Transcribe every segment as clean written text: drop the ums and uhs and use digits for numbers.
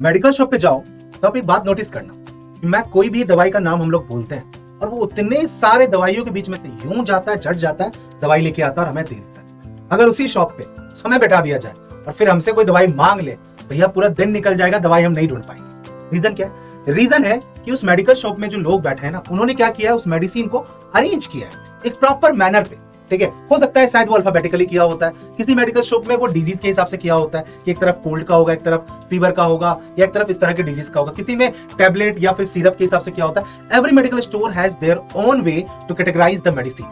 Medical shop पे जाओ तो आप एक बात नोटिस करना कि मैं कोई भी दवाई का नाम हम लोग बोलते हैं और वो उतने सारे दवाइयों के बीच में से यूं जाता है, झट जाता है, दवाई लेके आता है और हमें दे देता है। अगर उसी शॉप पे हमें बैठा दिया जाए और फिर हमसे कोई दवाई मांग ले, भैया पूरा दिन निकल जाएगा, दवाई हम नहीं ढूंढ पाएंगे। रीजन क्या है? रीजन है कि उस मेडिकल शॉप में जो लोग बैठे हैं ना, उन्होंने क्या किया है, उस मेडिसिन को अरेंज किया है एक प्रॉपर मैनर पे। ठीक है, हो सकता है शायद वो अल्फाबेटिकली किया होता है, किसी मेडिकल शॉप में वो डिजीज के हिसाब से किया होता है कि एक तरफ कोल्ड का होगा, एक तरफ फीवर का होगा, या एक तरफ इस तरह के डिजीज का होगा, किसी में टैबलेट या फिर सिरप के हिसाब से किया होता है। Every medical store has their own way to categorise the medicine.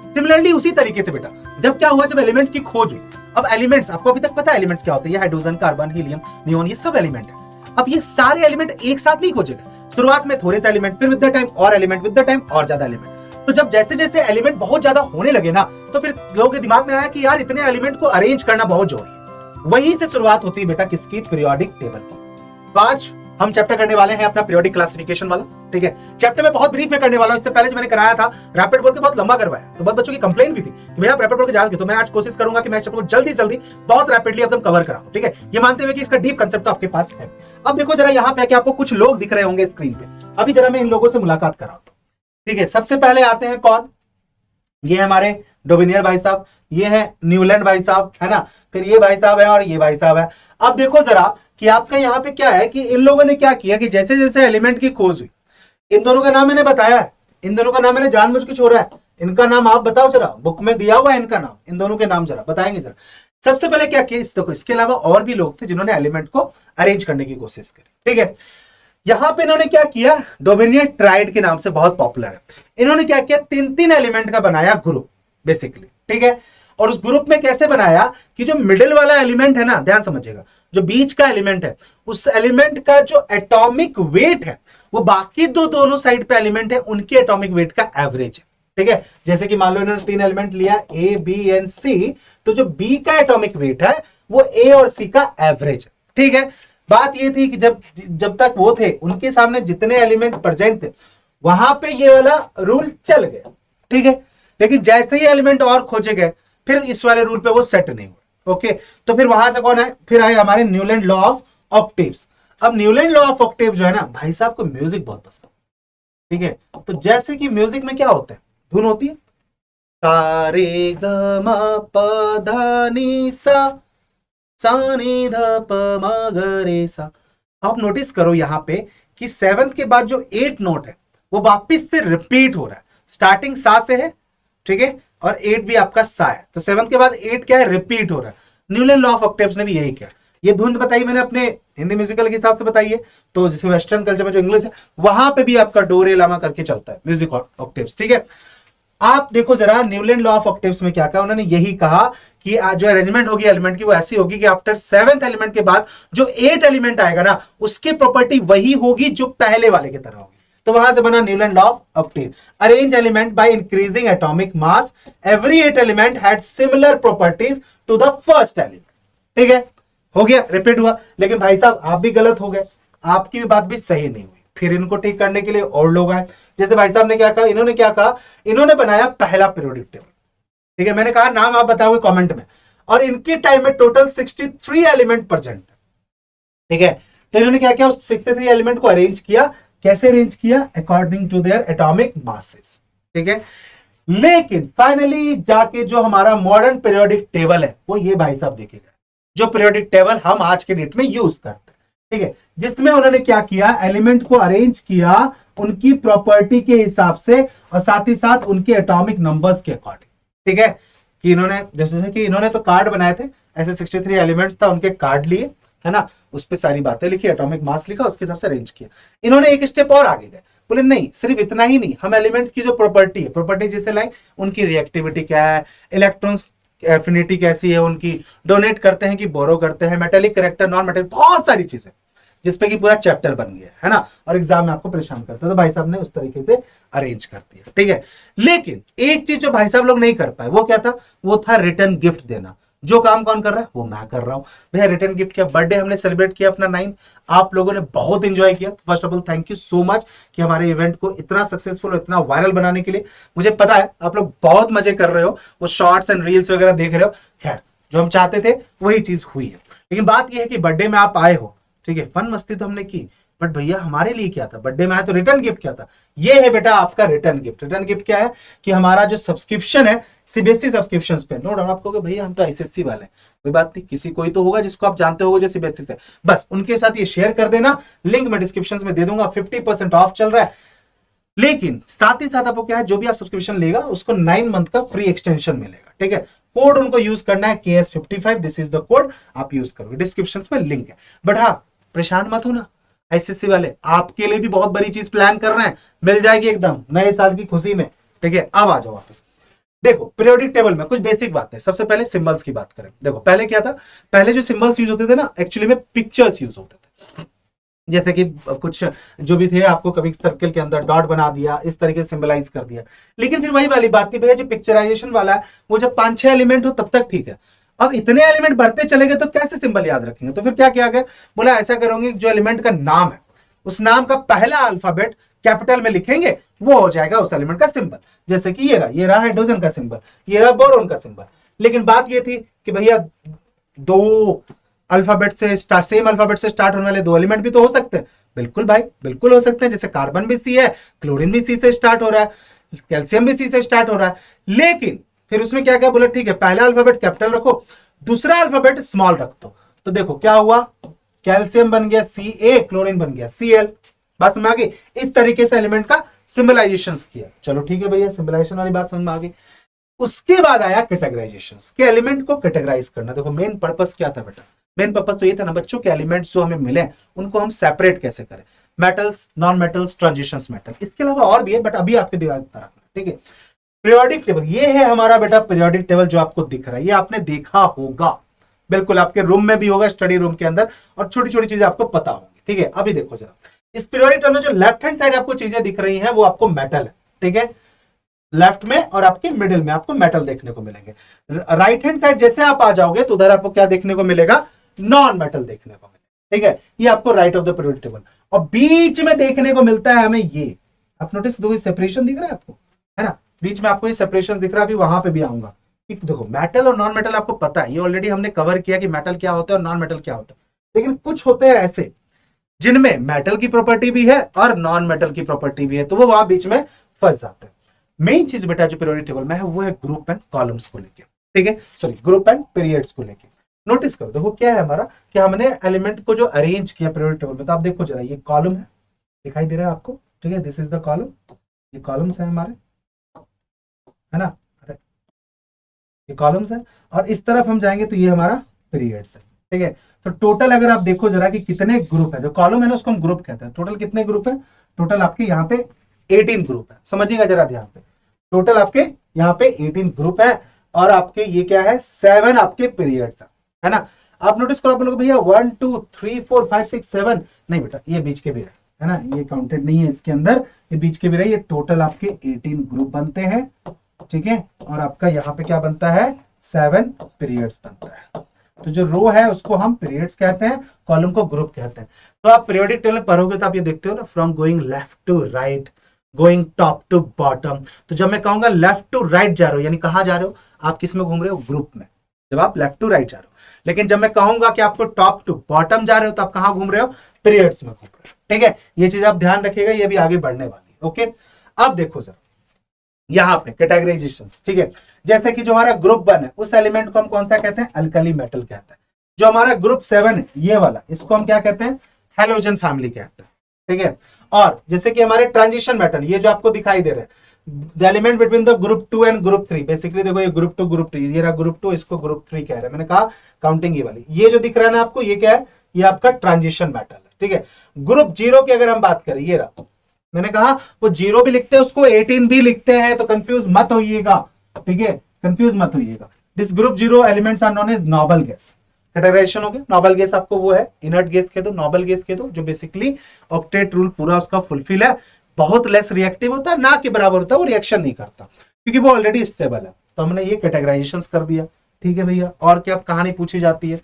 Similarly उसी तरीके से बेटा, जब क्या हुआ, जब एलिमेंट्स की खोज हुई, अब एलिमेंट्स आपको अभी तक पता है एलिमेंट्स क्या होते हैं, ये हाइड्रोजन, कार्बन, हीलियम, नियोन, ये सब एलिमेंट है। अब ये सारे एलिमेंट एक साथ नहीं खोजेगा, शुरुआत में थोड़े से एलिमेंट, फिर विद द टाइम और एलिमेंट, विद द टाइम और ज्यादा एलिमेंट। तो जब जैसे जैसे एलिमेंट बहुत ज्यादा होने लगे ना, तो फिर लोगों के दिमाग में आया कि यार इतने एलिमेंट को अरेंज करना बहुत जरूरी है। वहीं से शुरुआत होती है बेटा किसकी? पीरियोडिक टेबल की। तो आज हम चैप्टर करने वाले हैं अपना पीरियोडिक क्लासिफिकेशन वाला। ठीक है, चैप्टर में बहुत ब्रीफ में करने वाला हूं। इससे पहले जो मैंने कराया था रैपिड बोल के बहुत लंबा करवाया, तो बहुत बच्चों की कंप्लेंट भी थी कि भैया आप रैपिड बोल के ज्यादा, तो मैं आज कोशिश करूंगा कि मैं चैप्टर को जल्दी जल्दी बहुत रैपिडली एकदम कवर कराऊं। ठीक है, ये मानते हुए कि इसका डीप कंसेप्ट तो आपके पास है। अब देखो जरा यहाँ पे कि आपको कुछ लोग दिख रहे होंगे स्क्रीन पे, अभी जरा मैं इन लोगों से मुलाकात कराता हूं। ठीक है, सबसे पहले आते हैं कौन? ये हमारे डोबिनियर भाई साहब, ये है न्यूलैंड भाई साहब, है ना, फिर ये भाई साहब है और ये भाई साहब है। अब देखो जरा कि आपका यहाँ पे क्या है कि इन लोगों ने क्या किया कि जैसे जैसे एलिमेंट की खोज हुई, इन दोनों का नाम मैंने बताया है, इन दोनों का नाम मैंने जानबूझ के छोड़ा है। इनका नाम आप बताओ जरा, बुक में दिया हुआ है इनका नाम, इन दोनों के नाम जरा बताएंगे जरा। सबसे पहले क्या किया, देखो इसके अलावा और भी लोग थे जिन्होंने एलिमेंट को अरेंज करने की कोशिश करी। ठीक है, यहां पे इन्होंने क्या किया, डोमिनियर ट्राइड के नाम से बहुत पॉपुलर है। इन्होंने क्या किया, तीन तीन एलिमेंट का बनाया ग्रुप बेसिकली। ठीक है, और उस ग्रुप में कैसे बनाया कि जो मिडिल वाला एलिमेंट है ना, ध्यान समझिएगा, जो बीच का एलिमेंट है, उस एलिमेंट का जो एटॉमिक वेट है वो बाकी दोनों साइड पे एलिमेंट है उनके एटॉमिक वेट का एवरेज है। ठीक है, जैसे कि मान लो इन्होंने तीन एलिमेंट लिया ए, बी एंड सी, तो जो बी का एटॉमिक वेट है वो ए और सी का एवरेज है। ठीक है, बात ये थी कि जब तक वो थे, उनके सामने जितने एलिमेंट प्रेजेंट थे वहां पे ये वाला रूल चल गया। ठीक है, लेकिन जैसे ही एलिमेंट और खोजे गए फिर इस वाले रूल पे वो सेट नहीं हुए। ओके, तो फिर वहां से कौन है, फिर आए हमारे न्यूलैंड लॉ ऑफ ऑक्टेव्स। अब न्यूलैंड लॉ ऑफ ऑक्टेव जो है ना, भाई साहब को म्यूजिक बहुत पसंद। ठीक है, तो जैसे कि म्यूजिक में क्या होता है, धुन होती है, सा रे ग म प ध नि सा, सा नि ध प म ग रे सा। आप नोटिस करो यहाँ पे कि सेवंथ के बाद जो 8 नोट है वो वापिस से रिपीट हो रहा है। स्टार्टिंग सा से है, ठीक है, और 8 भी आपका सा है, तो 7 के बाद 8 क्या है, रिपीट हो रहा है। न्यूलैंड लॉ ऑफ ऑक्टेव्स ने भी यही किया। ये धुन बताई मैंने अपने हिंदी म्यूजिकल के हिसाब से बताई है, तो जैसे वेस्टर्न कल्चर में जो इंग्लिश है वहां पे भी आपका डो रे लामा करके चलता है म्यूजिक ऑक्टेव्स। ठीक है, आप देखो जरा न्यूलैंड लॉ ऑफ ऑक्टेव्स में क्या कहा, उन्होंने यही कहा कि जो अरेंजमेंट होगी एलिमेंट की वो ऐसी होगी कि आफ्टर 7th एलिमेंट के बाद जो 8 एलिमेंट आएगा ना, उसकी प्रॉपर्टी वही होगी जो पहले वाले की तरह होगी। तो वहां से बना Newland law of octave. Arrange element by increasing atomic mass, every 8 element had similar properties to the first element. ठीक है, हो गया, रिपीट हुआ। लेकिन भाई साहब आप भी गलत हो गए, आपकी भी बात भी सही नहीं हुई। फिर इनको ठीक करने के लिए और लोग आए, जैसे भाई साहब ने क्या कहा, इन्होंने क्या कहा, इन्होंने बनाया पहला पीरियोडिक टेबल। ठीक है, मैंने कहा नाम आप बताओगे कमेंट में, और इनके टाइम में टोटल 63 एलिमेंट प्रेजेंट है। ठीक है, तो इन्होंने क्या किया, उस 63 एलिमेंट को अरेंज किया। कैसे अरेंज किया? According to their atomic masses. ठीक है, लेकिन फाइनली जाके जो हमारा मॉडर्न पीरियोडिक टेबल है वो ये भाई साहब देखेगा, जो पीरियोडिक टेबल हम आज के डेट में यूज करते हैं। ठीक है, जिसमें उन्होंने क्या किया, एलिमेंट को अरेंज किया उनकी प्रॉपर्टी के हिसाब से और साथ ही साथ उनके एटॉमिक नंबर्स के अकॉर्डिंग। ठीक है, कि इन्होंने जैसे कि इन्होंने तो कार्ड बनाए थे, ऐसे 63 एलिमेंट्स था, उनके कार्ड लिए, है ना, उस पर सारी बातें लिखी, एटॉमिक मास लिखा, उसके हिसाब से अरेंज किया। इन्होंने एक स्टेप और आगे गए, बोले नहीं सिर्फ इतना ही नहीं, हम एलिमेंट की जो प्रॉपर्टी है, प्रॉपर्टी जैसे लाइक उनकी रिएक्टिविटी क्या है, इलेक्ट्रॉन्स एफिनिटी कैसी है उनकी, डोनेट करते हैं कि बोरो करते हैं, मेटेलिक करेक्टर, नॉन मेटेलिक, बहुत सारी चीजें जिसपे कि पूरा चैप्टर बन गया है ना, और एग्जाम में आपको परेशान करता है। तो भाई साहब ने उस तरीके से अरेंज कर दिया। ठीक है, लेकिन एक चीज जो भाई साहब लोग नहीं कर पाए वो क्या था, वो था रिटर्न गिफ्ट देना। जो काम कौन कर रहा है, वो मैं कर रहा हूं भैया। रिटर्न गिफ्ट किया, बर्थडे हमने सेलिब्रेट किया अपना 9th, आप लोगों ने बहुत एंजॉय किया। First of all thank you so much कि हमारे इवेंट को इतना सक्सेसफुल और इतना वायरल बनाने के लिए। मुझे पता है आप लोग बहुत मजे कर रहे हो, वो शॉर्ट्स एंड रील्स वगैरह देख रहे हो। खैर, जो हम चाहते थे वही चीज हुई है। लेकिन बात यह है कि बर्थडे में आप आए हो, ठीक है, फन मस्ती तो हमने की, बट भैया हमारे लिए क्या था, बर्थडे में आया तो रिटर्न गिफ्ट क्या था, ये है बेटा आपका रिटर्न गिफ्ट। रिटर्न गिफ्ट क्या है कि हमारा जो सब्सक्रिप्शन है सीबीएसई सब्सक्रिप्शन पे, नो डाउट आप कहोगे भैया हम तो आईसीएससी वाले हैं, कोई बात नहीं, किसी कोई तो होगा जिसको आप जानते हो जो सीबीएसई से, बस उनके साथ ये शेयर कर देना, लिंक मैं डिस्क्रिप्शन में दे दूंगा, 50% ऑफ चल रहा है। लेकिन साथ ही साथ आपको क्या है, जो भी आप सब्सक्रिप्शन लेगा उसको 9 मंथ का फ्री एक्सटेंशन मिलेगा, ठीक है। कोड उनको यूज करना है KS55, this is the code, आप यूज करोगे, डिस्क्रिप्शन में लिंक है। बट हाँ परेशान मत हो ना, आईसीएससी वाले आपके लिए भी बहुत बड़ी चीज प्लान कर रहे हैं, मिल जाएगी एकदम नए साल की खुशी में, ठीक है। अब आ जाओ वापस, देखो पीरियोडिक टेबल में कुछ बेसिक बात है। सबसे पहले सिंबल्स की बात करें, देखो पहले क्या था, पहले जो सिंबल्स यूज होते थे ना, एक्चुअली में पिक्चर्स यूज होते थे, जैसे कि कुछ जो भी थे, आपको कभी सर्कल के अंदर डॉट बना दिया, इस तरीके से सिंबलाइज कर दिया। लेकिन फिर वही वाली बात थी भैया, जो पिक्चराइजेशन वाला है वो जब 5-6 एलिमेंट हो तब तक ठीक है, अब इतने एलिमेंट बढ़ते चले गए तो कैसे सिंबल याद रखेंगे, तो फिर क्या किया गया, बोला ऐसा करोगे जो एलिमेंट का नाम है उस नाम का पहला अल्फाबेट कैपिटल में लिखेंगे, वो हो जाएगा उस एलिमेंट का सिंबल। जैसे कि ये रहा हाइड्रोजन का सिंबल, ये रहा बोरोन का सिंबल। लेकिन बात ये थी कि भैया दो अल्फाबेट से स्टार्ट, सेम अल्फाबेट से स्टार्ट होने वाले दो एलिमेंट भी तो हो सकते हैं। बिल्कुल भाई बिल्कुल हो सकते हैं, जैसे कार्बन भी सी है, क्लोरीन भी सी से स्टार्ट हो रहा है, कैल्शियम भी सी से स्टार्ट हो रहा है। लेकिन फिर उसमें क्या क्या बोला, ठीक है पहला अल्फाबेट कैपिटल रखो, दूसरा अल्फाबेट स्मॉल रख दो, तो देखो क्या हुआ, कैल्शियम बन गया Ca, क्लोरीन बन गया Cl। बात समझ आ गई, इस तरीके से एलिमेंट का सिंबलाइजेशन किया। चलो ठीक है भैया, सिंबलाइजेशन वाली बात समझ में आ गई। उसके बाद आया कैटेगराइजेशन, के एलिमेंट को कैटेगराइज करना। देखो मेन पर्पस क्या था बेटा, मेन पर्पस तो ये था ना बच्चों के एलिमेंट्स जो हमें मिले उनको हम सेपरेट कैसे करें, metals, non metals, transitions metal, इसके अलावा और भी है बट अभी आपके दिमाग में रखना, ठीक है। पीरियोडिक टेबल, ये है हमारा बेटा पीरियोडिक टेबल जो आपको दिख रहा है, ये आपने देखा होगा, बिल्कुल आपके रूम में भी होगा, स्टडी रूम के अंदर, और छोटी छोटी चीजें आपको पता होंगी, ठीक है। अभी देखो जरा, इस पीरियोडिक टेबल में जो लेफ्ट हैंड साइड आपको चीजें दिख रही हैं वो आपको मेटल है, ठीक है, लेफ्ट में, और आपके मिडिल में आपको मेटल देखने को मिलेंगे। राइट हैंड साइड जैसे आप आ जाओगे तो उधर आपको क्या देखने को मिलेगा, नॉन मेटल देखने को मिलेगा, ठीक है। ये आपको right of the periodic table, और बीच में देखने को मिलता है हमें ये, आप नोटिस दो, सेपरेशन दिख रहा है आपको, है ना, बीच में आपको ये सेपरेशन दिख रहा है, अभी वहां पे भी आऊंगा। देखो मेटल और नॉन मेटल आपको पता है, ये ऑलरेडी हमने कवर किया कि मेटल क्या होता है और नॉन मेटल क्या होता है। लेकिन कुछ होते हैं ऐसे जिनमें मेटल की प्रॉपर्टी भी है और नॉन मेटल की प्रॉपर्टी भी है, तो वो वहां बीच में फंस जाते हैं। मेन चीज बेटा जो पीरियोडिक टेबल में है वो है ग्रुप एंड कॉलम्स को लेके, ठीक है, सॉरी ग्रुप एंड पीरियड्स को लेके। नोटिस करो, देखो क्या है हमारा, कि हमने एलिमेंट को जो अरेंज किया पीरियोडिक टेबल में, तो आप देखो जरा, ये कॉलम है, दिखाई दे रहा है आपको, ठीक है, दिस इज द कॉलम, ये कॉलम्स है हमारे, है ना, ये कॉलम्स है, और इस तरफ हम जाएंगे तो ये हमारा पीरियड्स है, ठीक है। तो टोटल अगर आप देखो जरा कि कितने ग्रुप है, जो कॉलम है ना उसको हम ग्रुप कहते हैं, टोटल कितने ग्रुप है, टोटल आपके यहाँ पे 18 ग्रुप है, समझिएगा जरा ध्यान से, टोटल आपके यहाँ पे 18 ग्रुप है, और आपके ये क्या है, 7 आपके पीरियड्स है ना। आप नोटिस करो, आप लोग भैया 1 2 3 4 5 6 7, नहीं बेटा ये बीच के भी है ना, ये काउंटेड नहीं है इसके अंदर, ये बीच के भी रहे, ये टोटल आपके 18 ग्रुप बनते हैं, ठीक है। और आपका यहाँ पे क्या बनता है, 7 पीरियड्स बनता है। तो जो रो है उसको हम पीरियड्स कहते हैं, कॉलम को ग्रुप कहते हैं। तो आप पीरियोडिक टेबल पढ़ोगे तो आप ये देखते हो ना, from going left to right, going top to bottom. तो जब मैं कहूंगा लेफ्ट टू राइट जा रहे हो, यानी कहां जा रहे हो, आप किस में घूम रहे हो, ग्रुप में, जब आप लेफ्ट टू राइट जा रहे हो। लेकिन जब मैं कहूंगा कि आपको टॉप टू बॉटम जा रहे हो, तो आप कहां घूम रहे हो, पीरियड्स में घूम रहे हो, ठीक है। ये चीज आप ध्यान रखिएगा, ये भी आगे बढ़ने वाली है, ओके। अब देखो सर यहाँ पे कैटेगराइजेशंस, ठीक है, जैसे कि जो हमारा ग्रुप 1 है उस एलिमेंट को हम कौन सा कहते हैं, अल्कली मेटल कहते हैं। जो हमारा ग्रुप 7 है ये वाला, इसको हम क्या कहते हैं, हैलोजन फैमिली कहते हैं, ठीक है। और जैसे कि हमारे ट्रांजिशन मेटल, ये जो आपको दिखाई दे रहे हैं, the element between the group 2 and group 3, basically देखो ये ग्रुप 2 ग्रुप 3, ये रहा ग्रुप 2, इसको ग्रुप 3 कह रहे हैं, मैंने कहा काउंटिंग ये वाली, ये जो दिख रहा है ना आपको, ये क्या है, ये आपका ट्रांजिशन मेटल है, ठीक है। ग्रुप 0 की अगर हम बात करें, ये रहा, मैंने कहा वो 0 भी लिखते हैं, उसको 18 भी लिखते हैं, तो कंफ्यूज मत होइएगा, ठीक है, कंफ्यूज मत होइएगा। This group 0 elements are known as noble gas. Categorization हो गया, नोबल गैस आपको वो है, इनर्ट गैस कह दो, नोबल गैस कह दो, जो बेसिकली ऑक्टेट रूल पूरा उसका फुलफिल है, बहुत लेस रिएक्टिव होता है, ना के बराबर होता है, वो रिएक्शन नहीं करता क्योंकि वो ऑलरेडी स्टेबल है। तो हमने ये कैटेगराइजेशन कर दिया, ठीक है भैया। और क्या कहानी पूछी जाती है,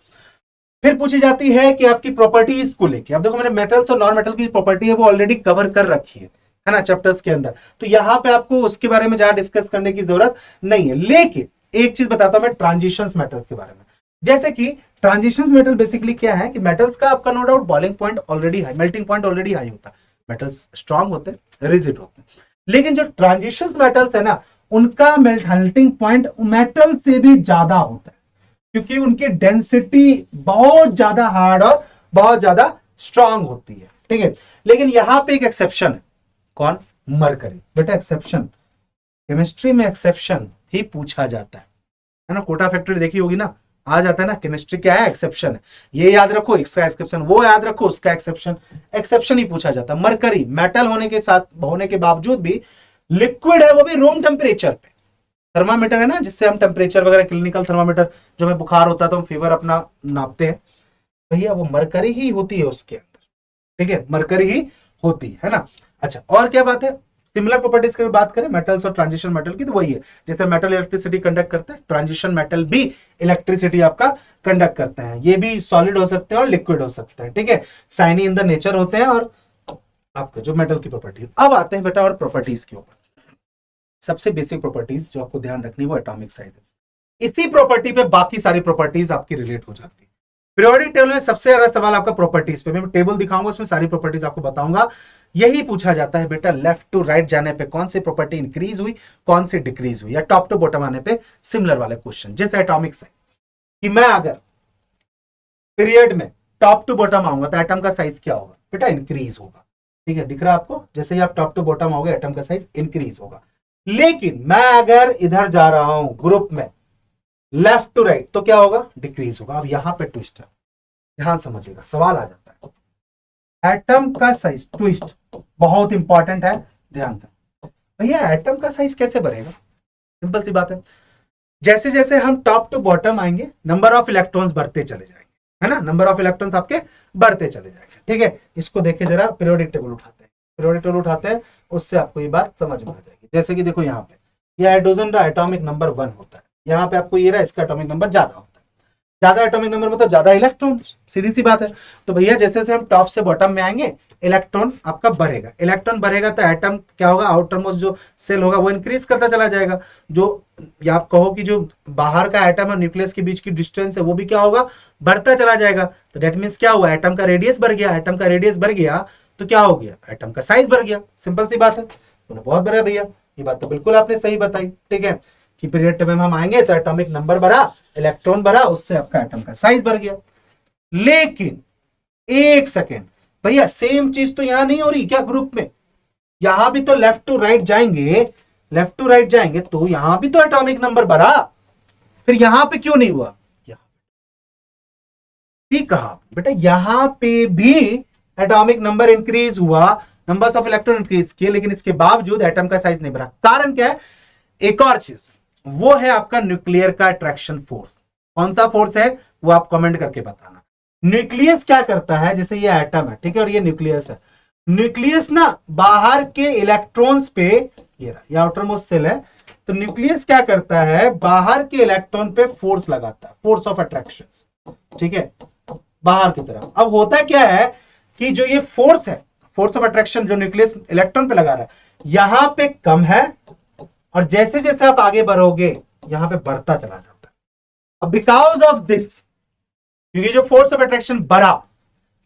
फिर पूछी जाती है कि आपकी प्रॉपर्टीज को लेके। अब देखो मैंने मेटल्स और नॉन मेटल की प्रॉपर्टी है वो ऑलरेडी कवर कर रखी है ना, चैप्टर्स के अंदर, तो यहाँ पे आपको उसके बारे में ज्यादा डिस्कस करने की जरूरत नहीं है। लेकिन एक चीज बताता हूं मैं ट्रांजिशंस मेटल्स के बारे में, जैसे कि ट्रांजिशन मेटल बेसिकली क्या है कि मेटल्स का आपका no doubt boiling point already high, melting point already high होता है, मेटल्स स्ट्रांग होते हैं, रिजिड होते हैं, लेकिन जो ट्रांजिशन मेटल्स है ना उनका मेल्टिंग पॉइंट मेटल से भी ज्यादा होता है, क्योंकि उनकी डेंसिटी बहुत ज्यादा हार्ड और बहुत ज्यादा स्ट्रांग होती है, ठीक है। लेकिन यहां पे एक एक्सेप्शन है, कौन? मरकरी। बेटा एक्सेप्शन, केमिस्ट्री में एक्सेप्शन ही पूछा जाता है ना, कोटा फैक्ट्री देखी होगी ना, आ जाता है ना, केमिस्ट्री क्या है? एक्सेप्शन है, ये याद रखो इसका एक्सेप्शन, वो याद रखो उसका एक्सेप्शन, एक्सेप्शन ही पूछा जाता है। मरकरी मेटल होने के साथ होने के बावजूद भी लिक्विड है, वो भी रूम टेम्परेचर पे। थर्मामीटर है ना जिससे हम टेम्परेचर वगैरह, क्लिनिकल थर्मामीटर, जो हमें बुखार होता है तो हम फीवर अपना नापते हैं, भैया वो मरकरी ही होती है उसके अंदर, ठीक है, मरकरी ही होती है ना। अच्छा, और क्या बात है? सिमिलर प्रॉपर्टीज की बात करें मेटल्स और ट्रांजिशन मेटल की, तो वही है, जैसे मेटल इलेक्ट्रिसिटी कंडक्ट करते हैं, ट्रांजिशन मेटल भी इलेक्ट्रिसिटी आपका कंडक्ट करते हैं। ये भी सॉलिड हो सकते हैं और लिक्विड हो सकते हैं, ठीक है, साइनी इन द नेचर होते हैं, और आपके जो मेटल की प्रॉपर्टी। अब आते हैं बेटा और प्रॉपर्टीज के ऊपर। सबसे बेसिक प्रॉपर्टीज जो आपको ध्यान रखनी वो एटॉमिक साइज है। इसी प्रॉपर्टी पे बाकी सारी प्रॉपर्टीज आपकी रिलेट हो जाती है। पीरियोडिक टेबल में सबसे ज्यादा सवाल आपका प्रॉपर्टीज पे, मैं टेबल दिखाऊंगा उसमें सारी प्रॉपर्टीज आपको बताऊंगा। यही पूछा जाता है बेटा लेफ्ट टू राइट जाने पे कौन सी प्रॉपर्टी इंक्रीज हुई, कौन सी डिक्रीज हुई, या टॉप टू बॉटम आने पे सिमिलर वाले क्वेश्चन। जैसे एटॉमिक साइज कि मैं अगर पीरियड में टॉप टू बॉटम आऊंगा तो एटम का साइज क्या होगा? बेटा इंक्रीज होगा, ठीक है, दिख रहा है आपको? जैसे ही आप टॉप टू बॉटम आओगे एटम का साइज इंक्रीज होगा। लेकिन मैं अगर इधर जा रहा हूं ग्रुप में लेफ्ट टू राइट तो क्या होगा? डिक्रीज होगा। अब यहां पे ट्विस्ट है, ध्यान समझिएगा, सवाल आ जाता है एटम का साइज, ट्विस्ट बहुत इंपॉर्टेंट है, ध्यान से। भैया एटम का साइज कैसे बढ़ेगा? सिंपल सी बात है, जैसे जैसे हम टॉप टू बॉटम आएंगे नंबर ऑफ इलेक्ट्रॉन्स बढ़ते चले जाएंगे, है ना, नंबर ऑफ इलेक्ट्रॉन्स आपके बढ़ते चले जाएंगे, ठीक है। इसको देखे जरा, पीरियोडिक टेबल उठाते हैं, पीरियोडिक टेबल उठाते हैं, उससे आपको ये बात समझ में आ जाएगी। जैसे कि देखो यहाँ पे ये हाइड्रोजन का एटॉमिक नंबर 1 होता है, यहाँ पे आपको ये रहा इसका एटॉमिक नंबर ज्यादा होता है, ज्यादा एटॉमिक नंबर मतलब ज्यादा इलेक्ट्रॉन, सीधी सी बात है। तो भैया जैसे जैसे हम टॉप से बॉटम में आएंगे इलेक्ट्रॉन आपका बढ़ेगा, इलेक्ट्रॉन बढ़ेगा तो एटम क्या होगा? आउटर मोस्ट जो सेल होगा वो इंक्रीज करता चला जाएगा। जो या आप कहो कि जो बाहर का एटम और न्यूक्लियस के बीच की डिस्टेंस है वो भी क्या होगा? बढ़ता चला जाएगा। तो डेट मीन्स क्या हुआ? एटम का रेडियस बढ़ गया, एटम का रेडियस बढ़ गया तो क्या हो गया? एटम का साइज बढ़ गया, सिंपल सी बात है। तो बहुत बढ़िया भैया, ये बात तो बिल्कुल आपने सही बताई, ठीक है, कि पीरियड टेबल में हम आएंगे तो एटॉमिक नंबर बढ़ा, इलेक्ट्रॉन बढ़ा, उससे आपका एटम का साइज बढ़ गया। लेकिन एक सेकेंड भैया, सेम चीज तो यहां नहीं हो रही क्या ग्रुप में? यहां भी तो लेफ्ट टू राइट जाएंगे, लेफ्ट टू राइट जाएंगे तो यहां भी तो एटॉमिक नंबर बढ़ा, फिर यहां पे क्यों नहीं हुआ? ठीक कहा बेटा, यहां पे भी एटॉमिक नंबर इंक्रीज हुआ, नंबर्स ऑफ इलेक्ट्रॉन इंक्रीज किए, लेकिन इसके बावजूद एटम का साइज नहीं बढ़ा। कारण क्या है? एक और चीज, वो है आपका न्यूक्लियर का अट्रैक्शन फोर्स। कौन सा फोर्स है वो आप कमेंट करके बताना। न्यूक्लियस क्या करता है? जैसे ये एटम है, ठीक है, और ये न्यूक्लियस है, न्यूक्लियस ना बाहर के इलेक्ट्रॉन्स पे, ये आउटर मोस्ट सेल है, तो न्यूक्लियस क्या करता है? बाहर के इलेक्ट्रॉन पे फोर्स लगाता है, फोर्स ऑफ अट्रैक्शन, ठीक है, बाहर की तरफ। अब होता क्या है कि जो ये फोर्स है, फोर्स ऑफ अट्रैक्शन जो न्यूक्लियस इलेक्ट्रॉन पे लगा रहा है, यहां पे कम है, और जैसे जैसे आप आगे बढ़ोगे यहां पे बढ़ता चला जाता है। अब बिकॉज ऑफ दिस, क्योंकि जो फोर्स ऑफ अट्रैक्शन बढ़ा,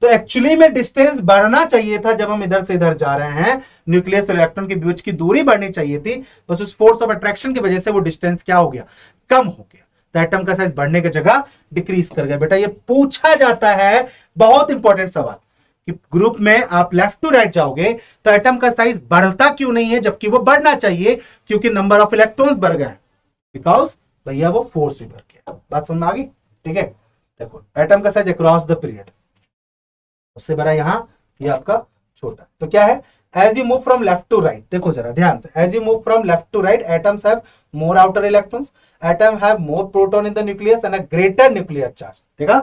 तो एक्चुअली में डिस्टेंस बढ़ना चाहिए था। जब हम इधर से इधर जा रहे हैं, न्यूक्लियस और इलेक्ट्रॉन के बीच की दूरी बढ़नी चाहिए थी, बस उस फोर्स ऑफ अट्रैक्शन की वजह से वो डिस्टेंस क्या हो गया? कम हो गया। तो एटम का साइज बढ़ने की जगह डिक्रीज कर गया। बेटा ये पूछा जाता है, बहुत इंपॉर्टेंट सवाल, कि ग्रुप में आप लेफ्ट टू राइट जाओगे तो एटम का साइज बढ़ता क्यों नहीं है जबकि वो बढ़ना चाहिए? क्योंकि नंबर ऑफ इलेक्ट्रॉन्स बढ़ गए, बिकॉज भैया वो फोर्स भी बढ़ गया। बात समझ में आ गई? ठीक है, देखो एटम का साइज अक्रॉस द पीरियड, उससे बड़ा यहां, ये आपका छोटा। तो क्या है? As you move from left to right, देखो जरा ध्यान से, as you move from left to right atoms have more outer electrons, atom have more proton in the nucleus and a greater nuclear charge. देखा,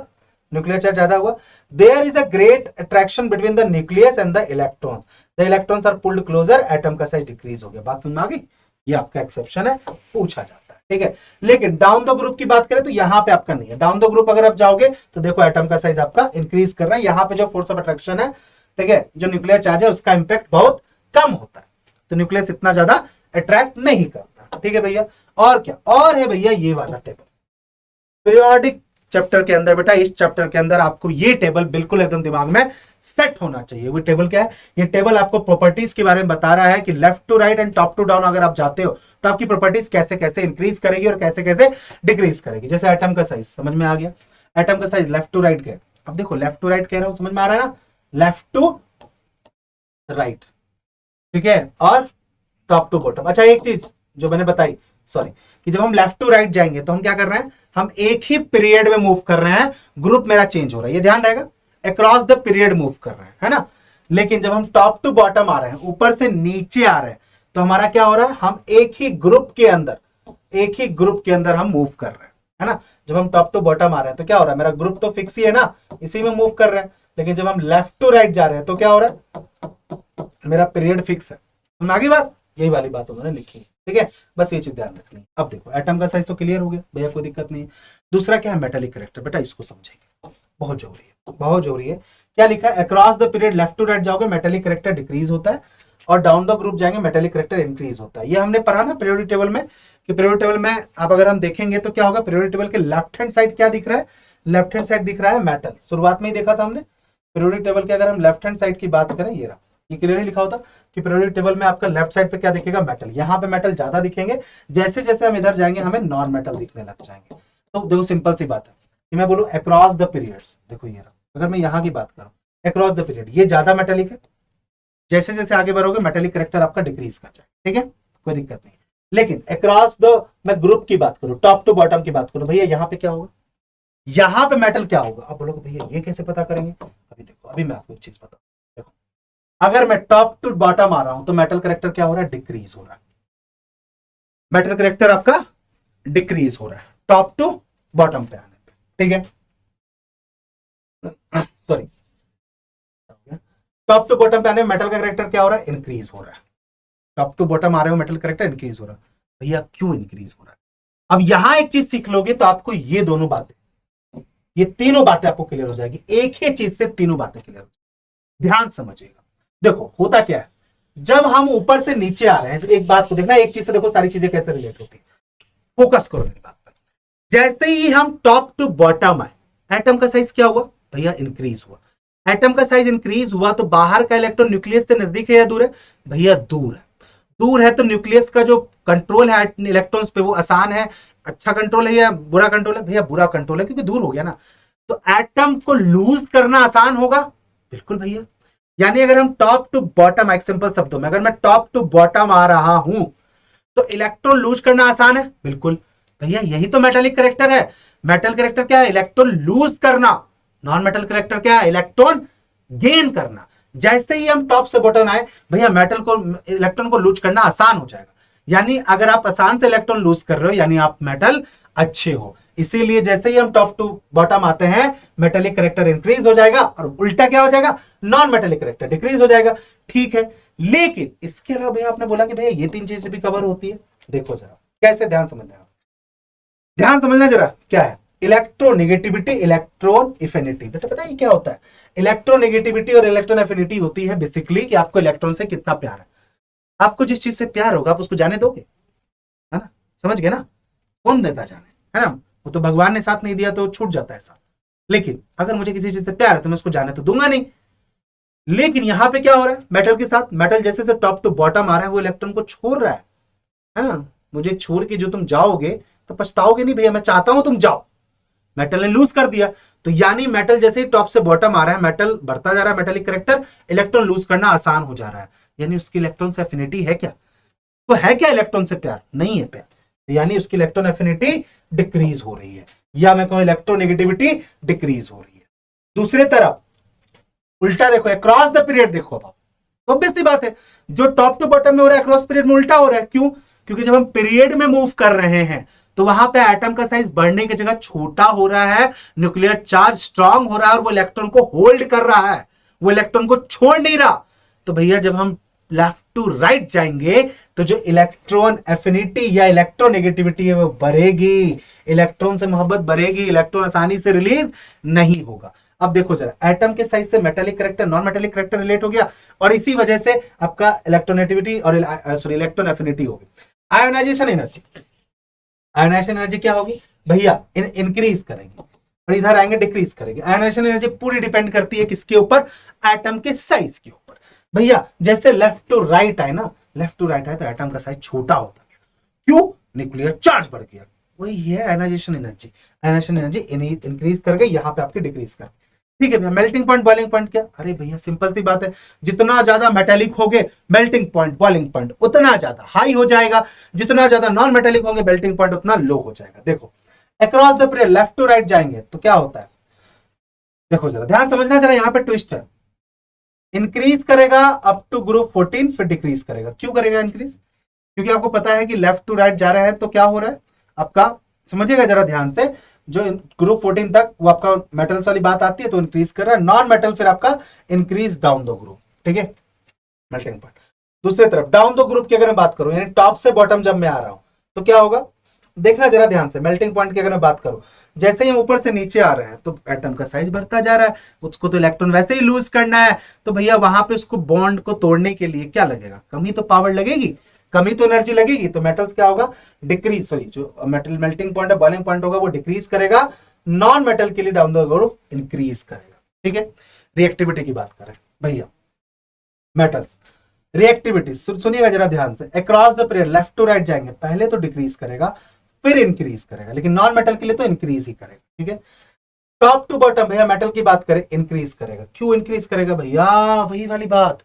nuclear charge ज्यादा हुआ। There is a great attraction between the nucleus and the electrons, the electrons are pulled closer, atom का size decrease हो गया। बात समझ में आ गई? ये आपका एक्सेप्शन है, पूछा जाता है, ठीक है। लेकिन डाउन द ग्रुप की बात करें तो यहां पे आपका नहीं है। डाउन द ग्रुप अगर आप जाओगे तो देखो एटम का साइज आपका इंक्रीज कर रहा है। यहां पे जो फोर्स ऑफ अट्रैक्शन है, ठीक है, जो न्यूक्लियर चार्ज है उसका इंपैक्ट बहुत कम होता है, तो न्यूक्लियस इतना ज्यादा अट्रैक्ट नहीं करता, ठीक है भैया। और क्या और है भैया? ये वाला टेबल, पीरियोडिक चैप्टर के अंदर बेटा, इस चैप्टर के अंदर आपको ये टेबल बिल्कुल एकदम दिमाग में सेट होना चाहिए। वो टेबल क्या है? ये टेबल आपको प्रॉपर्टीज के बारे में बता रहा है कि left to right and top to down अगर आप जाते हो तो आपकी प्रॉपर्टीज कैसे कैसे इंक्रीज करेगी और कैसे कैसे डिक्रीज करेगी। जैसे एटम का साइज समझ में आ गया, एटम का साइज लेफ्ट टू राइट क्या है? अब देखो लेफ्ट टू राइट कह रहा हूं, समझ में आ रहा है ना, लेफ्ट टू राइट, ठीक है, और टॉप टू बॉटम। अच्छा एक चीज जो मैंने बताई, सॉरी, कि जब हम लेफ्ट टू राइट जाएंगे तो हम क्या कर रहे हैं, हम एक ही पीरियड में मूव कर रहे हैं, ग्रुप मेरा चेंज हो रहा है, ये ध्यान रहेगा, अक्रॉस द पीरियड मूव कर रहे हैं, है ना। लेकिन जब हम टॉप टू बॉटम आ रहे हैं, ऊपर से नीचे आ रहे हैं, तो हमारा क्या हो रहा है, हम एक ही ग्रुप के अंदर हम मूव कर रहे हैं, है ना। जब हम टॉप टू बॉटम आ रहे हैं तो क्या हो रहा है, मेरा ग्रुप तो फिक्स ही है ना, इसी में मूव कर रहे हैं। लेकिन जब हम लेफ्ट टू राइट जा रहे हैं तो क्या हो रहा है, मेरा पीरियड फिक्स है। तो आगे बात, यही वाली बात उन्होंने लिखी है, ठीक है, बस ये चीज ध्यान रखनी है। अब देखो एटम का साइज तो क्लियर हो गया भैया, कोई दिक्कत नहीं है। दूसरा क्या है, मेटालिक कैरेक्टर, बेटा इसको समझेंगे, बहुत जरूरी है, बहुत जरूरी है। क्या लिखा है, across the period left to right जाओगे मेटालिक कैरेक्टर डिक्रीज होता है, और डाउन द ग्रुप जाएंगे मेटालिक कैरेक्टर इंक्रीज होता है। ये हमने पढ़ा ना पीरियोडिक टेबल में, कि पीरियोडिक टेबल में अब अगर हम देखेंगे तो क्या होगा, पीरियोडिक टेबल के लेफ्ट हैंड साइड क्या दिख रहा है, लेफ्ट हैंड साइड दिख रहा है मेटल। शुरुआत में ही देखा था हमने पीरियोडिक टेबल के, अगर हम लेफ्ट हैंड साइड की बात करें, ये रहा, ये क्लियरली लिखा होता कि पीरियोडिक टेबल में आपका लेफ्ट साइड पे क्या दिखेगा, मेटल। यहाँ पे मेटल ज्यादा दिखेंगे, जैसे जैसे हम इधर जाएंगे हमें नॉन मेटल दिखने लग जाएंगे। तो देखो सिंपल सी बात है कि मैं बोलूं अक्रॉस द पीरियड्स, देखो ये रहा, अगर मैं यहाँ की बात करूं अक्रॉस द पीरियड, ये ज्यादा मेटेलिक है, जैसे जैसे आगे बढ़ोगे मेटेलिक कैरेक्टर आपका डिक्रीज कर जाए, ठीक है, कोई दिक्कत नहीं। लेकिन अक्रॉस द, मैं ग्रुप की बात करूं, टॉप टू बॉटम की बात करूं, भैया यहाँ पे क्या होगा, यहाँ पे मेटल क्या होगा। अब बोलोगे भैया ये कैसे पता करेंगे, अभी देखो, अभी मैं आपको एक चीज बताऊं, देखो अगर मैं टॉप टू बॉटम आ रहा हूं तो मेटल कैरेक्टर क्या हो रहा है, डिक्रीज हो रहा है, मेटल कैरेक्टर आपका डिक्रीज हो रहा है टॉप टू बॉटम पे आने पे, ठीक है, सॉरी, टॉप टू बॉटम पे आने में मेटल का कैरेक्टर क्या हो रहा है, इंक्रीज हो रहा है। टॉप टू बॉटम आ रहे हो, मेटल कैरेक्टर इंक्रीज हो रहा है, भैया क्यों इंक्रीज हो रहा है। अब यहां एक चीज सीख लोगे तो आपको ये दोनों बातें, ये तीनों बातें आपको क्लियर हो जाएगी, एक ही चीज से तीनों बातें क्लियर हो जाएगी, ध्यान समझिएगा। देखो होता क्या है, जब हम ऊपर से नीचे आ रहे हैं तो एक बात को देखना, एक चीज से देखो सारी चीजें कैसे रिलेट होती है, फोकस करो मेरी बात पर। जैसे ही हम टॉप टू बॉटम आए, एटम का साइज क्या हुआ भैया, इंक्रीज हुआ। एटम का साइज इंक्रीज हुआ तो बाहर का इलेक्ट्रॉन न्यूक्लियस से नजदीक है या दूर है, भैया दूर है। दूर है तो न्यूक्लियस का जो कंट्रोल है इलेक्ट्रॉन्स पे वो आसान है, अच्छा कंट्रोल है या बुरा कंट्रोल है, भैया बुरा कंट्रोल है क्योंकि दूर हो गया ना। तो एटम को लूज करना आसान होगा, बिल्कुल भैया। यानी अगर हम टॉप टू बॉटम, एक सिंपल शब्दों में अगर मैं टॉप टू बॉटम आ रहा हूं तो इलेक्ट्रॉन लूज करना आसान है, बिल्कुल भैया, यही तो मेटालिक कैरेक्टर है। मेटल कैरेक्टर क्या है, इलेक्ट्रॉन लूज करना, नॉन मेटल कैरेक्टर क्या है, इलेक्ट्रॉन गेन करना। जैसे ही हम टॉप से बॉटम आए भैया, मेटल को, इलेक्ट्रॉन को लूज करना आसान हो जाएगा। यानी अगर आप आसान से इलेक्ट्रॉन लूज कर रहे हो यानी आप मेटल अच्छे हो। इसीलिए जैसे ही हम टॉप टू बॉटम आते हैं मेटेलिक कैरेक्टर इंक्रीज हो जाएगा, और उल्टा क्या हो जाएगा, नॉन मेटेलिक कैरेक्टर डिक्रीज हो जाएगा, ठीक है। लेकिन इसके अलावा भैया आपने बोला कि भैया ये तीन चीजें भी कवर होती है, देखो जरा कैसे, ध्यान समझना, ध्यान समझना जरा क्या है, इलेक्ट्रोनेगेटिविटी, इलेक्ट्रॉन एफिनिटी। बेटा पता है क्या होता है, इलेक्ट्रोनेगेटिविटी और इलेक्ट्रॉन एफिनिटी होती है बेसिकली कि आपको इलेक्ट्रॉन से कितना प्यार है। आपको जिस चीज से प्यार होगा आप उसको जाने दोगे, है ना, समझ गए ना, कौन देता जाने, है ना, वो तो भगवान ने साथ नहीं दिया तो छूट जाता है ऐसा। लेकिन अगर मुझे किसी चीज से प्यार है तो मैं उसको जाने तो दूंगा नहीं। लेकिन यहां पे क्या हो रहा है मेटल के साथ, मेटल जैसे जैसे टॉप टू बॉटम आ रहा है वो इलेक्ट्रॉन को छोड़ रहा है ना। मुझे छोड़ के जो तुम जाओगे तो पछताओगे नहीं, भैया मैं चाहता हूं तुम जाओ, मेटल ने लूज कर दिया। तो यानी मेटल जैसे ही टॉप से बॉटम आ रहा है, मेटल बढ़ता जा रहा है, मेटेलिक कैरेक्टर, इलेक्ट्रॉन लूज करना आसान हो जा रहा है। यानी उसकी इलेक्ट्रॉन से एफिनिटी है क्या, तो है क्या इलेक्ट्रॉन से प्यार, नहीं है प्यार, यानी उसकी इलेक्ट्रॉन एफिनिटी डिक्रीज हो रही है, या मैं कहूं इलेक्ट्रोनेगेटिविटी डिक्रीज हो रही है। दूसरे तरफ उल्टा देखो, अक्रॉस द पीरियड देखो, अब ऑब्वियस सी बात है जो टॉप टू बॉटम में हो रहा है अक्रॉस पीरियड में उल्टा हो रहा है। क्यों, क्योंकि जब हम पीरियड में मूव कर रहे हैं तो वहां पे एटम का साइज बढ़ने की जगह छोटा हो रहा है, न्यूक्लियर चार्ज स्ट्रांग हो रहा है और वो इलेक्ट्रॉन को होल्ड कर रहा है, वो इलेक्ट्रॉन को छोड़ नहीं रहा। तो भैया जब हम लेफ्ट टू राइट जाएंगे तो जो इलेक्ट्रॉन एफिनिटी या इलेक्ट्रोनेगेटिविटी है वो बढ़ेगी, इलेक्ट्रॉन से मोहब्बत बढ़ेगी, इलेक्ट्रॉन आसानी से रिलीज नहीं होगा। अब देखो जरा, एटम के साइज से metallic character, non metallic character relate हो गया, और इसी वजह से आपका इलेक्ट्रोनेगेटिविटी और इलेक्ट्रॉन एफिनिटी होगी। आयोनाइजेशन एनर्जी, आयोनाइजेशन एनर्जी क्या होगी भैया, इंक्रीज करेगी। और इधर आएंगे डिक्रीज करेंगे। आयनाइजेशन एनर्जी पूरी डिपेंड करती है किसके ऊपर, एटम के साइज के ऊपर। भैया जैसे लेफ्ट टू राइट है ना, लेफ्ट टू राइट है तो एटम का साइज छोटा होता है, क्यों, न्यूक्लियर चार्ज बढ़ गया, वही है ionisation energy. Ionisation energy increase कर गई, यहाँ पे आपकी डिक्रीज कर, ठीक है भैया। मेल्टिंग पॉइंट बॉइलिंग पॉइंट क्या, अरे भैया सिंपल सी बात है, जितना ज्यादा मेटेलिक होंगे मेल्टिंग पॉइंट बॉइलिंग पॉइंट उतना ज्यादा हाई हो जाएगा, जितना ज्यादा नॉन मेटेलिक होंगे मेल्टिंग पॉइंट उतना लो हो जाएगा। देखो across the period left to right जाएंगे तो क्या होता है, देखो जरा ध्यान समझना, जरा यहाँ पे ट्विस्ट है, इंक्रीज करेगा अप टू ग्रुप 14 फिर डिक्रीज करेगा। क्यों करेगा इंक्रीज, क्योंकि आपको पता है कि लेफ्ट टू राइट जा रहा है तो क्या हो रहा है आपका, समझिएगा जरा ध्यान से, जो ग्रुप 14 तक वो आपका मेटल्स वाली बात आती है तो इंक्रीज कर रहा है, नॉन मेटल फिर आपका इंक्रीज डाउन द ग्रुप, ठीक है, मेल्टिंग पॉइंट। दूसरी तरफ डाउन द ग्रुप की अगर मैं बात करूं, यानी टॉप से बॉटम जब मैं आ रहा हूं तो क्या होगा, देखना जरा ध्यान से, मेल्टिंग पॉइंट की अगर मैं बात करूं, जैसे ही हम ऊपर से नीचे आ रहे हैं तो एटम का साइज बढ़ता जा रहा है, उसको तो इलेक्ट्रॉन वैसे ही लूज करना है, तो भैया वहां पे उसको बॉन्ड को तोड़ने के लिए क्या लगेगा, कमी तो पावर लगेगी, कमी तो एनर्जी लगेगी, तो मेटल्स क्या होगा, डिक्रीज, सॉरी जो मेटल मेल्टिंग पॉइंट है बॉइलिंग पॉइंट होगा वो डिक्रीज करेगा, नॉन मेटल के लिए डाउन द ग्रुप इंक्रीज करेगा, ठीक है। रिएक्टिविटी की बात करें भैया, मेटल्स रिएक्टिविटी सुनिएगा जरा ध्यान से, across the period left to right जाएंगे, पहले तो डिक्रीज करेगा फिर इंक्रीज करेगा, लेकिन नॉन मेटल के लिए तो इंक्रीज ही करेगा, ठीक है। टॉप टू बॉटम भैया मेटल की बात करें इंक्रीज करेगा, क्यों इंक्रीज करेगा भैया, वही वाली बात,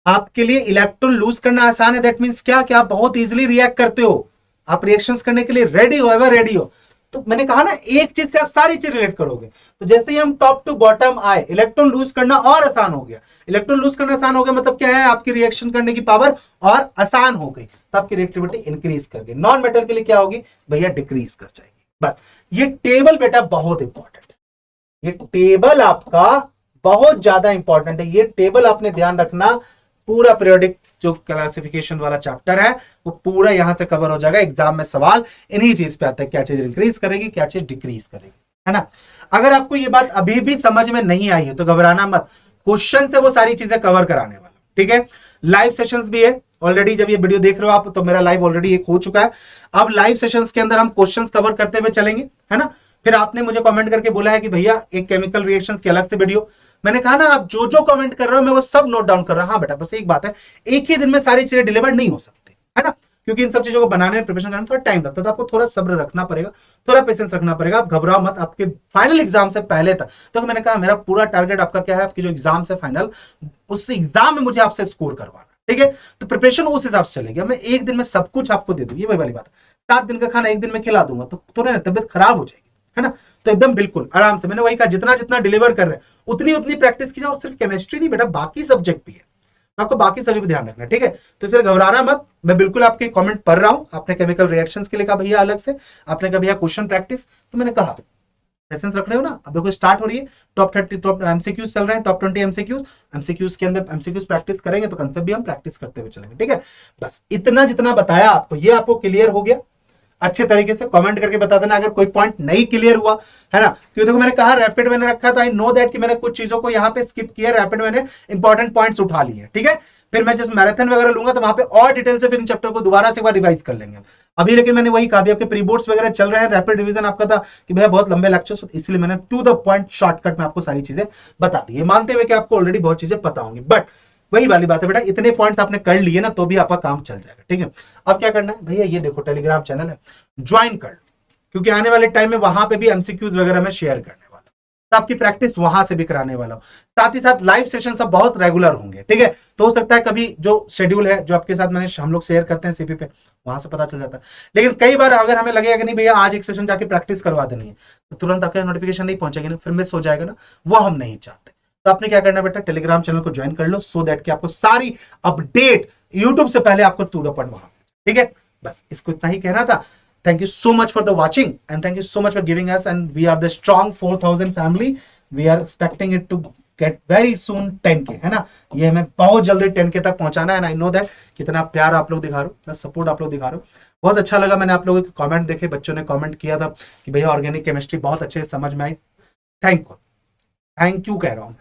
आपके लिए इलेक्ट्रॉन लूज करना आसान है, दैट मींस क्या, क्या आप बहुत इजीली रिएक्ट करते हो, आप रिएक्शंस करने के लिए रेडी हो, एवर रेडी हो। तो मैंने कहा ना एक चीज से आप सारी चीज रिलेट करोगे, तो जैसे ही हम टॉप टू बॉटम आए इलेक्ट्रॉन लूज करना और आसान हो गया, इलेक्ट्रॉन लूज करना आसान हो गया मतलब क्या है, आपकी रिएक्शन करने की पावर और आसान हो गई, तो आपकी रिएक्टिविटी इंक्रीज कर गई। नॉन मेटल के लिए क्या होगी भैया, डिक्रीज कर जाएगी। बस ये टेबल बेटा बहुत इंपॉर्टेंट है, ये टेबल आपका बहुत ज्यादा इंपॉर्टेंट है, ये टेबल आपने ध्यान रखना, पूरा पीरियोडिक जो क्लासिफिकेशन वाला चैप्टर है वो पूरा यहां से कवर हो जाएगा। एग्जाम में सवाल इन्हीं चीज पे आता है, क्या चीज इंक्रीज करेगी क्या चीज डिक्रीज करेगी, है ना। अगर आपको ये बात अभी भी समझ में नहीं आई है तो घबराना मत, क्वेश्चन से वो सारी चीजें कवर कराने वाला, ठीक है। लाइव सेशंस भी है ऑलरेडी, जब ये वीडियो देख रहे हो आप तो मेरा लाइव ऑलरेडी एक हो चुका है, अब लाइव सेशंस के अंदर हम क्वेश्चंस कवर करते हुए चलेंगे, है ना। फिर आपने मुझे कमेंट करके बोला है कि भैया एक केमिकल रिएक्शंस की अलग से वीडियो, मैंने कहा ना आप जो जो कमेंट कर रहे हो मैं वो सब नोट डाउन कर रहा हूं। हाँ बेटा बस एक बात है, एक ही दिन में सारी चीजें डिलीवर्ड नहीं हो सकती, है ना, क्योंकि इन सब चीजों को बनाने में प्रिपरेशन करने में थोड़ा टाइम लगता है, तो आपको थोड़ा सब्र रखना पड़ेगा, थोड़ा पेशेंस रखना पड़ेगा। आप घबराओ मत, आपके फाइनल एग्जाम से पहले तक, तो मैंने कहा मेरा पूरा टारगेट आपका क्या है, आपकी जो एग्जाम से फाइनल, उस एग्जाम में मुझे आपसे स्कोर करवाना, ठीक है। तो प्रिपरेशन उस हिसाब से चलेगी, मैं एक दिन में सब कुछ आपको दे दूं, ये वही वाली बात है, 7 दिन का खाना एक दिन में खिला दूंगा तो थोड़ा ना तबियत खराब हो जाएगी, है ना। तो एकदम बिल्कुल आराम से, मैंने वही कहा जितना जितना डिलीवर कर रहे हैं उतनी उतनी प्रैक्टिस कीजिए, और सिर्फ केमिस्ट्री नहीं बेटा बाकी सब्जेक्ट भी है, आपको बाकी सब्जेक्ट भी ध्यान रखना है, ठीक है। तो इसलिए घबराना मत, मैं बिल्कुल आपके कमेंट पढ़ रहा हूं। आपने केमिकल रिएक्शंस के लिए कहा भैया अलग से, आपने कहा भैया क्वेश्चन प्रैक्टिस, तो मैंने कहा सेशंस रख रहे हो ना, अब देखो स्टार्ट हो रही है, टॉप 30 टॉप एमसीक्यूज चल रहे हैं, टॉप 20 एमसीक्यूज के अंदर एमसीक्यूज प्रैक्टिस करेंगे तो कंसेप्ट भी हम प्रैक्टिस करते हुए चलेंगे, ठीक है। बस इतना जितना बताया आपको ये आपको क्लियर हो गया, अच्छे तरीके से कमेंट करके बता देना अगर कोई पॉइंट नहीं क्लियर हुआ, है ना। क्योंकि देखो मैंने कहा रैपिड मैंने रखा तो आई नो दैट कि मैंने कुछ चीजों को यहाँ पे स्किप किया, रैपिड मैंने इंपॉर्टेंट पॉइंट्स उठा लिए, ठीक है। फिर मैं जब मैराथन वगैरह लूंगा तो वहां पे और डिटेल से फिर इन चैप्टर को दोबारा से एक बार रिवाइज कर लेंगे अभी। लेकिन मैंने वही कहा भी आपके प्री बोर्ड्स वगैरह चल रहे हैं, रैपिड रिवीजन आपका था कि भैया बहुत लंबे लेक्चर्स, इसलिए मैंने टू द पॉइंट शॉर्टकट में आपको सारी चीजें बता दी, मानते हुए कि आपको ऑलरेडी बहुत चीजें पता होंगी, बट वही वाली बात है बेटा, इतने पॉइंट्स आपने कर लिए ना तो भी आपका काम चल जाएगा, ठीक है। अब क्या करना है भैया, ये देखो टेलीग्राम चैनल है, ज्वाइन कर लो, क्योंकि आने वाले टाइम में वहां पे भी एमसीक्यूज वगैरह में शेयर करने वाला, तो आपकी प्रैक्टिस वहां से भी कराने वाला हूं। साथ ही साथ लाइव सेशन सब बहुत रेगुलर होंगे, ठीक है। तो हो सकता है कभी जो शेड्यूल है जो आपके साथ मैंने हम लोग शेयर करते हैं सीपी पे, वहां से पता चल जाता है। लेकिन कई बार अगर हमें लगेगा कि नहीं भैया आज एक सेशन जाके प्रैक्टिस करवा देनी है, तो तुरंत आपका नोटिफिकेशन नहीं पहुंचेगी ना, फिर मिस हो जाएगा ना, वो हम नहीं चाहते। तो आपने क्या करना बेटा, टेलीग्राम चैनल को ज्वाइन कर लो, सो दैट कि आपको सारी अपडेट यूट्यूब से पहले आपको टू द पॉइंट वहां, ठीक है। बस इसको इतना ही कहना था। Thank you so much for the watching and thank you so much for giving us, and we are the strong 4000 family. We are expecting it to get very soon 10K, है ना। ये हमें बहुत जल्दी 10K तक पहुंचाना है, and I know that कितना प्यार आप लोग दिखा रहे हो, सपोर्ट आप लोग दिखा रहे हो। बहुत अच्छा लगा, मैंने आप लोगों के कमेंट देखे, बच्चों ने कमेंट किया था कि भैया ऑर्गेनिक केमिस्ट्री बहुत अच्छे से समझ में आई। थैंक यू कह रहा हूँ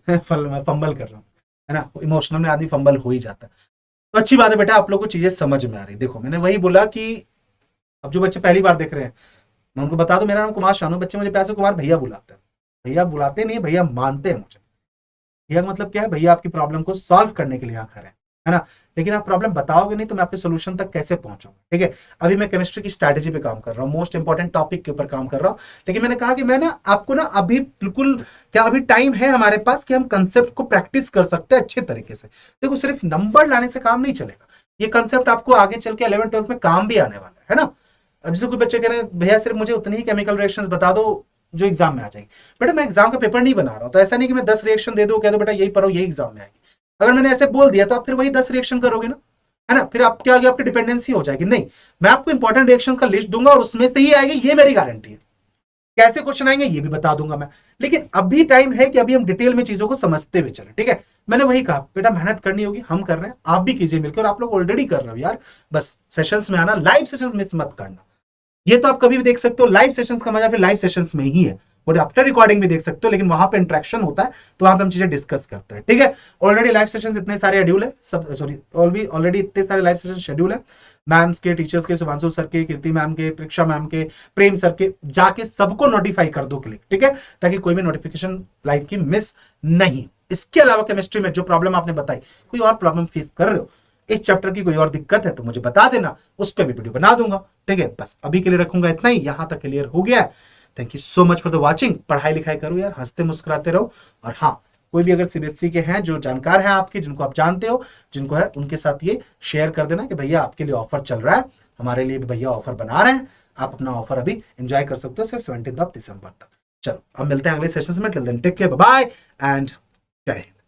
मैं फंबल कर रहा हूँ, है ना, इमोशनल में आदमी फंबल हो ही जाता है। तो अच्छी बात है बेटा, आप लोग को चीजें समझ में आ रही। देखो मैंने वही बोला कि अब जो बच्चे पहली बार देख रहे हैं, मैं उनको बता दूं मेरा नाम कुमार शानू, बच्चे मुझे पैसे कुमार भैया बुलाते हैं। भैया बुलाते नहीं, भैया मानते हैं मुझे। भैया का मतलब क्या है, भैया आपकी प्रॉब्लम को सॉल्व करने के लिए यहाँ खड़े हैं, है ना। लेकिन आप प्रॉब्लम बताओगे नहीं तो मैं आपके सोल्यूशन तक कैसे पहुंचूंगा, ठीक है। अभी मैं केमिस्ट्री की स्ट्रैटेजी पे काम कर रहा हूँ, मोस्ट इंपॉर्टेंट टॉपिक के ऊपर काम कर रहा हूँ। लेकिन मैंने कहा कि मैं ना आपको ना अभी बिल्कुल, क्या अभी टाइम है हमारे पास कि हम कंसेप्ट को प्रैक्टिस कर सकते हैं अच्छे तरीके से। देखो सिर्फ नंबर लाने से काम नहीं चलेगा, ये कंसेप्ट आपको आगे चल के 11th-12th में काम भी आने वाला है ना। अब जैसे कोई बच्चे कह रहे हैं भैया सिर्फ मुझे उतनी ही केमिकल रिएक्शंस बता दो जो एग्जाम में आ जाएगी। बेटा मैं एग्जाम का पेपर नहीं बना रहा हूं, तो ऐसा नहीं कि मैं 10 रिएक्शन दे दूं, कह दो बेटा यही पढ़ो यही एग्जाम में आएगी। अगर मैंने ऐसे बोल दिया तो आप फिर वही 10 रिएक्शन करोगे ना, है ना। फिर आप क्या आगे आपकी डिपेंडेंसी हो जाएगी। नहीं, मैं आपको इंपॉर्टेंट रिएक्शंस का लिस्ट दूंगा और उसमें से ही आएगी, ये मेरी गारंटी है। कैसे क्वेश्चन आएंगे ये भी बता दूंगा मैं। लेकिन अभी टाइम है कि अभी हम डिटेल में चीजों को समझते हुए चले, ठीक है। मैंने वही कहा बेटा मेहनत करनी होगी, हम कर रहे हैं, आप भी कीजिए मिलकर, और आप लोग ऑलरेडी कर रहे हो यार। बस सेशंस में आना, लाइव सेशंस मिस मत करना। ये तो आप कभी भी देख सकते हो, लाइव सेशंस का मजा फिर लाइव सेशंस में ही है, और आफ्टर रिकॉर्डिंग भी देख सकते हो, लेकिन वहां पे इंटरेक्शन होता है तो वहां पे हम चीजें डिस्कस करते हैं, ठीक है। ऑलरेडी लाइव सेशंस इतने सारे शेड्यूल है, सब सॉरी ऑलरेडी इतने सारे लाइव सेशन शेड्यूल है, मैम्स के, टीचर्स के, शुभांशु सर के, कीर्ति मैम के, प्रीक्षा मैम के, प्रेम सर के, जाके सबको नोटिफाई कर दो क्लिक, ठीक है, ताकि कोई भी नोटिफिकेशन लाइव की मिस नहीं। इसके अलावा केमिस्ट्री में जो प्रॉब्लम आपने बताई, कोई और प्रॉब्लम फेस कर रहे हो, इस चैप्टर की कोई और दिक्कत है तो मुझे बता देना, उस पर भी वीडियो बना दूंगा, ठीक है। बस अभी के लिए रखूंगा इतना ही, यहां तक क्लियर हो गया है। Thank you so much for the watching. पढ़ाई लिखाई करो यार, हंसते मुस्कुराते रहो। और हाँ, कोई भी अगर सीबीएसई के हैं जो जानकार हैं आपके, जिनको आप जानते हो, जिनको है, उनके साथ ये शेयर कर देना कि भैया आपके लिए ऑफर चल रहा है, हमारे लिए भी भैया ऑफर बना रहे हैं, आप अपना ऑफर अभी एंजॉय कर सकते हो सिर्फ 17 दिसंबर तक। चलो अब मिलते हैं अगले सेशन में, till then take care, bye bye and Jai Hind.